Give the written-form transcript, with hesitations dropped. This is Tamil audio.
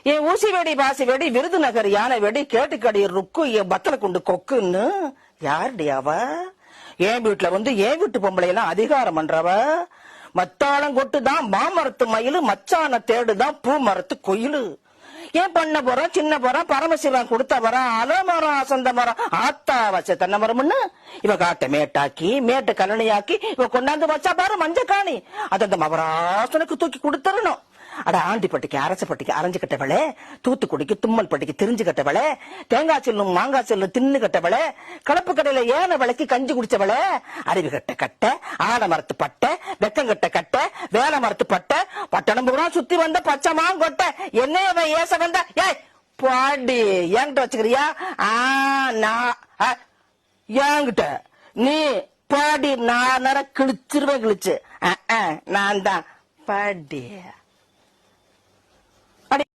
என் ஊசி வெடி பாசி வெடி விருதுநகர் யானை வெடி கேட்டுக்கடி ருக்கு என் பத்தல கொண்டு கொக்குன்னு யாருடி அவ? என் வீட்டுல வந்து என் வீட்டு பொம்பளை எல்லாம் அதிகாரம் பண்றவ. மத்தாளம் கொட்டுதான் மாமரத்து மயிலு, மச்சான தேடுதான் பூ மரத்து கோயிலு. ஏன் பண்ண போறோம் சின்ன போறோம் பரமசிவன் கொடுத்த மரம் அலமரம் அசந்த மரம் ஆத்தா வச்ச தென்னை மரம்னு இவ காட்ட மேட்டாக்கி மேட்டு கலனியாக்கி இவ கொண்டாந்து வச்சா பாரு மஞ்சக்காணி. அது அந்த மவராசனுக்கு தூக்கி கொடுத்துடணும். அட ஆண்டிப்பட்டிக்கு அரசப்பட்டிக்கு அரைஞ்சு கட்டவளே, தூத்துக்குடிக்கு தும்மல் பட்டிக்கு திரிஞ்சு கட்டவளே, தேங்காய் செல்லும் மாங்காய் செல்லும் தின்னு கட்டவளே, கலப்பு கடையில ஏன விளக்கி கஞ்சி குடிச்சவளே, அறிவு கட்ட கட்ட ஆட மரத்து பட்டை வெக்கங்கட்ட கட்ட வேலை மரத்து பட்டை பட்டணம் பூரா சுத்தி வந்த பச்சை மாங்கொட்டை என்னைய ஏச வந்த ஏய் பாடி என்கிட்ட வச்சுக்கிறியா? என்கிட்ட நீ பாடி நான் கிழிச்சிருவேன் கிழிச்சு. நான் தான் பாடி